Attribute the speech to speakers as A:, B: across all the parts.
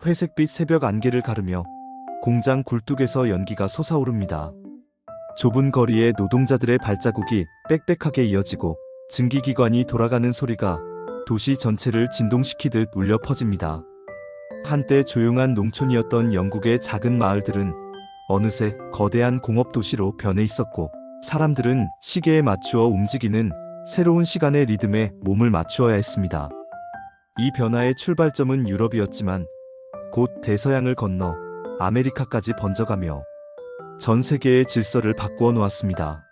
A: 회색빛 새벽 안개를 가르며 공장 굴뚝에서 연기가 솟아오릅니다. 좁은 거리에 노동자들의 발자국이 빽빽하게 이어지고 증기기관이 돌아가는 소리가 도시 전체를 진동시키듯 울려 퍼집니다. 한때 조용한 농촌이었던 영국의 작은 마을들은 어느새 거대한 공업도시로 변해 있었고, 사람들은 시계에 맞추어 움직이는 새로운 시간의 리듬에 몸을 맞추어야 했습니다. 이 변화의 출발점은 유럽이었지만 곧 대서양을 건너 아메리카까지 번져가며 전 세계의 질서를 바꾸어 놓았습니다.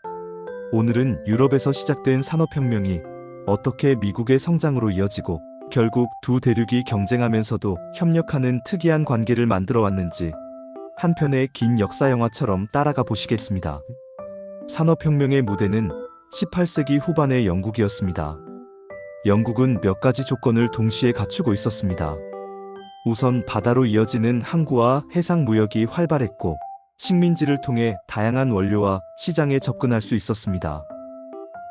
A: 오늘은 유럽에서 시작된 산업혁명이 어떻게 미국의 성장으로 이어지고 결국 두 대륙이 경쟁하면서도 협력하는 특이한 관계를 만들어 왔는지 한 편의 긴 역사 영화처럼 따라가 보시겠습니다. 산업혁명의 무대는 18세기 후반의 영국이었습니다. 영국은 몇 가지 조건을 동시에 갖추고 있었습니다. 우선 바다로 이어지는 항구와 해상 무역이 활발했고, 식민지를 통해 다양한 원료와 시장에 접근할 수 있었습니다.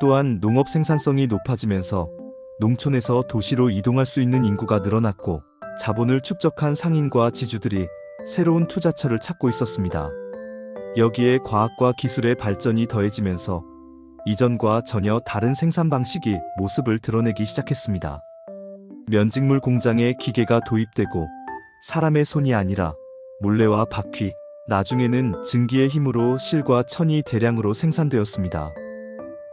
A: 또한 농업 생산성이 높아지면서 농촌에서 도시로 이동할 수 있는 인구가 늘어났고, 자본을 축적한 상인과 지주들이 새로운 투자처를 찾고 있었습니다. 여기에 과학과 기술의 발전이 더해지면서 이전과 전혀 다른 생산 방식이 모습을 드러내기 시작했습니다. 면직물 공장에 기계가 도입되고 사람의 손이 아니라 물레와 바퀴, 나중에는 증기의 힘으로 실과 천이 대량으로 생산되었습니다.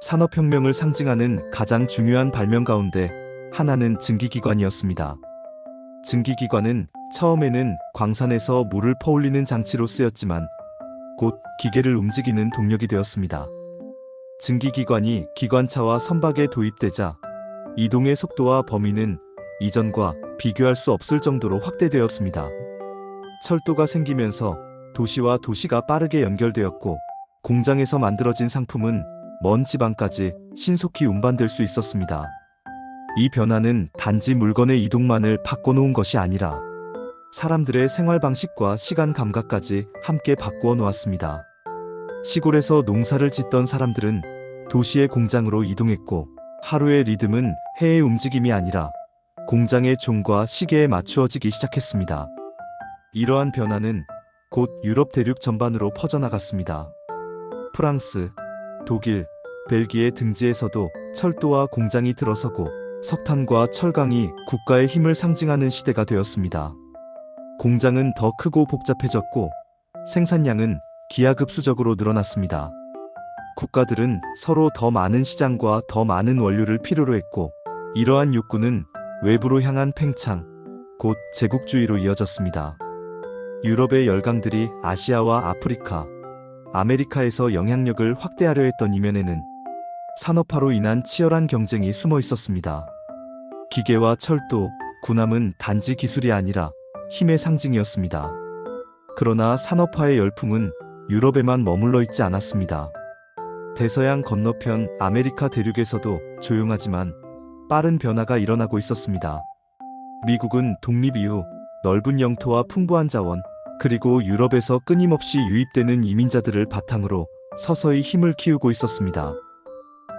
A: 산업혁명을 상징하는 가장 중요한 발명 가운데 하나는 증기기관이었습니다. 증기기관은 처음에는 광산에서 물을 퍼올리는 장치로 쓰였지만 곧 기계를 움직이는 동력이 되었습니다. 증기기관이 기관차와 선박에 도입되자 이동의 속도와 범위는 이전과 비교할 수 없을 정도로 확대되었습니다. 철도가 생기면서 도시와 도시가 빠르게 연결되었고, 공장에서 만들어진 상품은 먼 지방까지 신속히 운반될 수 있었습니다. 이 변화는 단지 물건의 이동만을 바꿔놓은 것이 아니라 사람들의 생활 방식과 시간 감각까지 함께 바꾸어 놓았습니다. 시골에서 농사를 짓던 사람들은 도시의 공장으로 이동했고, 하루의 리듬은 해의 움직임이 아니라 공장의 종과 시계에 맞추어지기 시작했습니다. 이러한 변화는 곧 유럽 대륙 전반으로 퍼져나갔습니다. 프랑스, 독일, 벨기에 등지에서도 철도와 공장이 들어서고 석탄과 철강이 국가의 힘을 상징하는 시대가 되었습니다. 공장은 더 크고 복잡해졌고 생산량은 기하급수적으로 늘어났습니다. 국가들은 서로 더 많은 시장과 더 많은 원료를 필요로 했고, 이러한 욕구는 외부로 향한 팽창, 곧 제국주의로 이어졌습니다. 유럽의 열강들이 아시아와 아프리카, 아메리카에서 영향력을 확대하려 했던 이면에는 산업화로 인한 치열한 경쟁이 숨어 있었습니다. 기계와 철도, 군함은 단지 기술이 아니라 힘의 상징이었습니다. 그러나 산업화의 열풍은 유럽에만 머물러 있지 않았습니다. 대서양 건너편 아메리카 대륙에서도 조용하지만 빠른 변화가 일어나고 있었습니다. 미국은 독립 이후 넓은 영토와 풍부한 자원, 그리고 유럽에서 끊임없이 유입되는 이민자들을 바탕으로 서서히 힘을 키우고 있었습니다.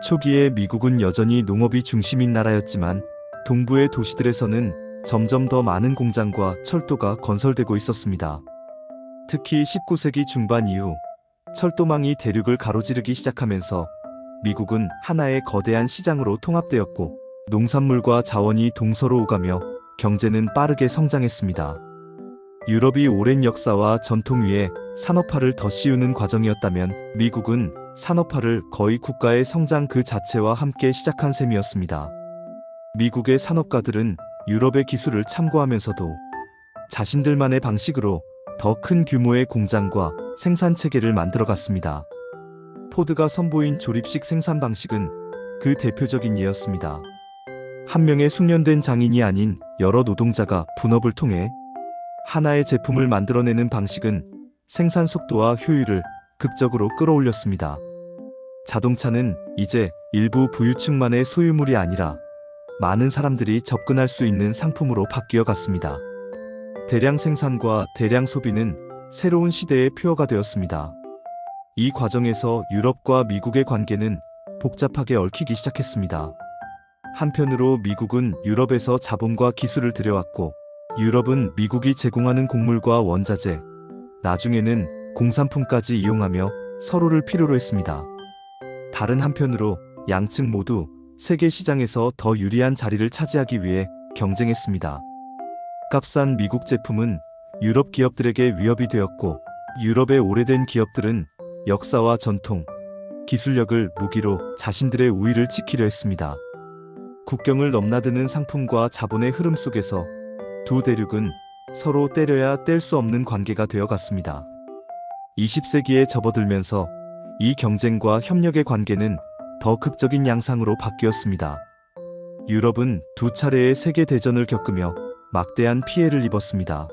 A: 초기에 미국은 여전히 농업이 중심인 나라였지만 동부의 도시들에서는 점점 더 많은 공장과 철도가 건설되고 있었습니다. 특히 19세기 중반 이후 철도망이 대륙을 가로지르기 시작하면서 미국은 하나의 거대한 시장으로 통합되었고, 농산물과 자원이 동서로 오가며 경제는 빠르게 성장했습니다. 유럽이 오랜 역사와 전통 위에 산업화를 더 씌우는 과정이었다면 미국은 산업화를 거의 국가의 성장 그 자체와 함께 시작한 셈이었습니다. 미국의 산업가들은 유럽의 기술을 참고하면서도 자신들만의 방식으로 더 큰 규모의 공장과 생산 체계를 만들어갔습니다. 포드가 선보인 조립식 생산 방식은 그 대표적인 예였습니다. 한 명의 숙련된 장인이 아닌 여러 노동자가 분업을 통해 하나의 제품을 만들어내는 방식은 생산 속도와 효율을 극적으로 끌어올렸습니다. 자동차는 이제 일부 부유층만의 소유물이 아니라 많은 사람들이 접근할 수 있는 상품으로 바뀌어 갔습니다. 대량 생산과 대량 소비는 새로운 시대의 표어가 되었습니다. 이 과정에서 유럽과 미국의 관계는 복잡하게 얽히기 시작했습니다. 한편으로 미국은 유럽에서 자본과 기술을 들여왔고, 유럽은 미국이 제공하는 곡물과 원자재, 나중에는 공산품까지 이용하며 서로를 필요로 했습니다. 다른 한편으로 양측 모두 세계 시장에서 더 유리한 자리를 차지하기 위해 경쟁했습니다. 값싼 미국 제품은 유럽 기업들에게 위협이 되었고, 유럽의 오래된 기업들은 역사와 전통, 기술력을 무기로 자신들의 우위를 지키려 했습니다. 국경을 넘나드는 상품과 자본의 흐름 속에서 두 대륙은 서로 때려야 뗄 수 없는 관계가 되어갔습니다. 20세기에 접어들면서 이 경쟁과 협력의 관계는 더 극적인 양상으로 바뀌었습니다. 유럽은 두 차례의 세계대전을 겪으며 막대한 피해를 입었습니다.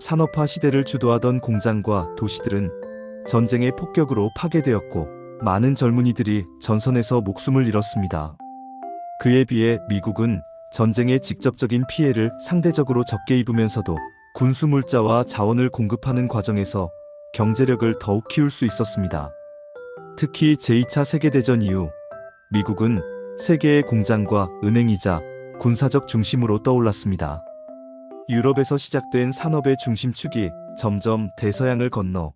A: 산업화 시대를 주도하던 공장과 도시들은 전쟁의 폭격으로 파괴되었고, 많은 젊은이들이 전선에서 목숨을 잃었습니다. 그에 비해 미국은 전쟁의 직접적인 피해를 상대적으로 적게 입으면서도 군수물자와 자원을 공급하는 과정에서 경제력을 더욱 키울 수 있었습니다. 특히 제2차 세계대전 이후 미국은 세계의 공장과 은행이자 군사적 중심으로 떠올랐습니다. 유럽에서 시작된 산업의 중심축이 점점 대서양을 건너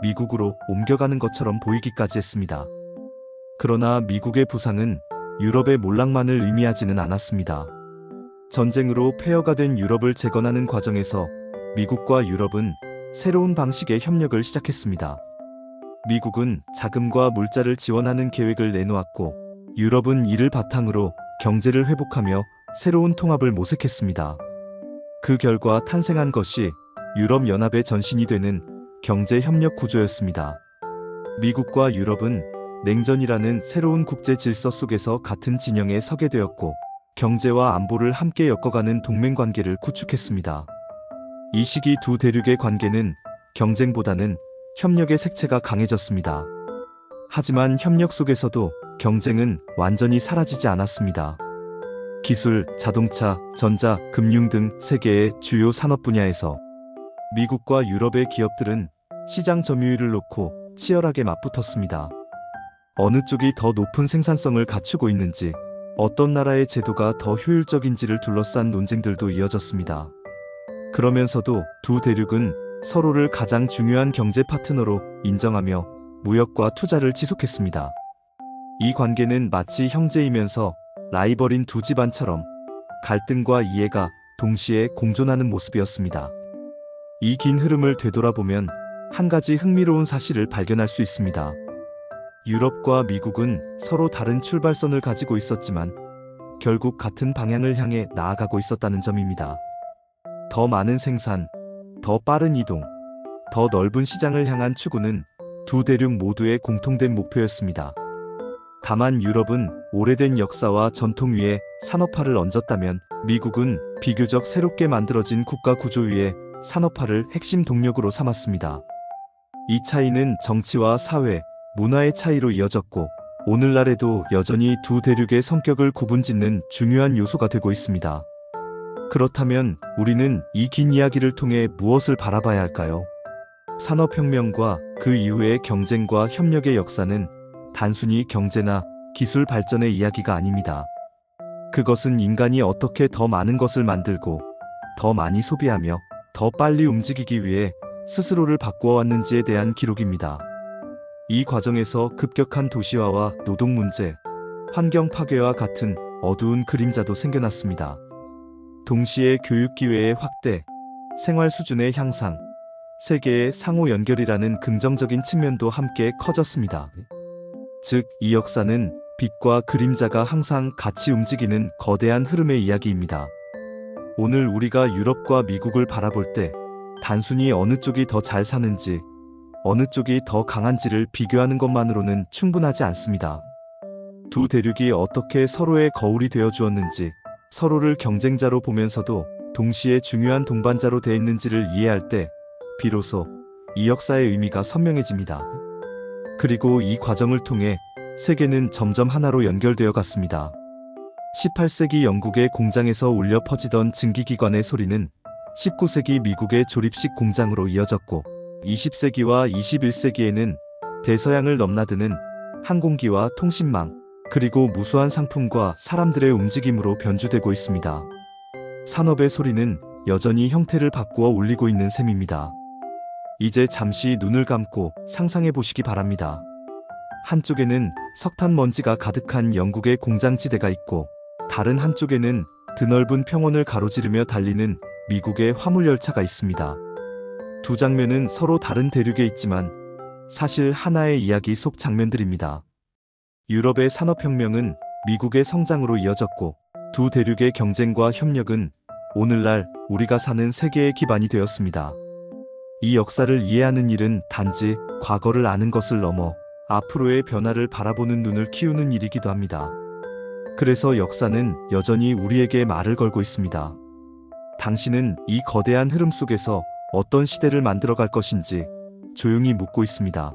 A: 미국으로 옮겨가는 것처럼 보이기까지 했습니다. 그러나 미국의 부상은 유럽의 몰락만을 의미하지는 않았습니다. 전쟁으로 폐허가 된 유럽을 재건하는 과정에서 미국과 유럽은 새로운 방식의 협력을 시작했습니다. 미국은 자금과 물자를 지원하는 계획을 내놓았고, 유럽은 이를 바탕으로 경제를 회복하며 새로운 통합을 모색했습니다. 그 결과 탄생한 것이 유럽연합의 전신이 되는 경제협력 구조였습니다. 미국과 유럽은 냉전이라는 새로운 국제 질서 속에서 같은 진영에 서게 되었고, 경제와 안보를 함께 엮어가는 동맹관계를 구축했습니다. 이 시기 두 대륙의 관계는 경쟁보다는 협력의 색채가 강해졌습니다. 하지만 협력 속에서도 경쟁은 완전히 사라지지 않았습니다. 기술, 자동차, 전자, 금융 등 세계의 주요 산업 분야에서 미국과 유럽의 기업들은 시장 점유율을 놓고 치열하게 맞붙었습니다. 어느 쪽이 더 높은 생산성을 갖추고 있는지, 어떤 나라의 제도가 더 효율적인지를 둘러싼 논쟁들도 이어졌습니다. 그러면서도 두 대륙은 서로를 가장 중요한 경제 파트너로 인정하며 무역과 투자를 지속했습니다. 이 관계는 마치 형제이면서 라이벌인 두 집안처럼 갈등과 이해가 동시에 공존하는 모습이었습니다. 이 긴 흐름을 되돌아보면 한 가지 흥미로운 사실을 발견할 수 있습니다. 유럽과 미국은 서로 다른 출발선을 가지고 있었지만 결국 같은 방향을 향해 나아가고 있었다는 점입니다. 더 많은 생산, 더 빠른 이동, 더 넓은 시장을 향한 추구는 두 대륙 모두의 공통된 목표였습니다. 다만 유럽은 오래된 역사와 전통 위에 산업화를 얹었다면, 미국은 비교적 새롭게 만들어진 국가 구조 위에 산업화를 핵심 동력으로 삼았습니다. 이 차이는 정치와 사회, 문화의 차이로 이어졌고, 오늘날에도 여전히 두 대륙의 성격을 구분짓는 중요한 요소가 되고 있습니다. 그렇다면 우리는 이 긴 이야기를 통해 무엇을 바라봐야 할까요? 산업혁명과 그 이후의 경쟁과 협력의 역사는 단순히 경제나 기술 발전의 이야기가 아닙니다. 그것은 인간이 어떻게 더 많은 것을 만들고, 더 많이 소비하며, 더 빨리 움직이기 위해 스스로를 바꾸어 왔는지에 대한 기록입니다. 이 과정에서 급격한 도시화와 노동 문제, 환경 파괴와 같은 어두운 그림자도 생겨났습니다. 동시에 교육 기회의 확대, 생활 수준의 향상, 세계의 상호 연결이라는 긍정적인 측면도 함께 커졌습니다. 즉, 이 역사는 빛과 그림자가 항상 같이 움직이는 거대한 흐름의 이야기입니다. 오늘 우리가 유럽과 미국을 바라볼 때 단순히 어느 쪽이 더 잘 사는지, 어느 쪽이 더 강한지를 비교하는 것만으로는 충분하지 않습니다. 두 대륙이 어떻게 서로의 거울이 되어 주었는지, 서로를 경쟁자로 보면서도 동시에 중요한 동반자로 대했는지를 이해할 때 비로소 이 역사의 의미가 선명해집니다. 그리고 이 과정을 통해 세계는 점점 하나로 연결되어 갔습니다. 18세기 영국의 공장에서 울려 퍼지던 증기기관의 소리는 19세기 미국의 조립식 공장으로 이어졌고, 20세기와 21세기에는 대서양을 넘나드는 항공기와 통신망, 그리고 무수한 상품과 사람들의 움직임으로 변주되고 있습니다. 산업의 소리는 여전히 형태를 바꾸어 올리고 있는 셈입니다. 이제 잠시 눈을 감고 상상해 보시기 바랍니다. 한쪽에는 석탄 먼지가 가득한 영국의 공장지대가 있고, 다른 한쪽에는 드넓은 평원을 가로지르며 달리는 미국의 화물열차가 있습니다. 두 장면은 서로 다른 대륙에 있지만 사실 하나의 이야기 속 장면들입니다. 유럽의 산업혁명은 미국의 성장으로 이어졌고, 두 대륙의 경쟁과 협력은 오늘날 우리가 사는 세계의 기반이 되었습니다. 이 역사를 이해하는 일은 단지 과거를 아는 것을 넘어 앞으로의 변화를 바라보는 눈을 키우는 일이기도 합니다. 그래서 역사는 여전히 우리에게 말을 걸고 있습니다. 당신은 이 거대한 흐름 속에서 어떤 시대를 만들어갈 것인지 조용히 묻고 있습니다.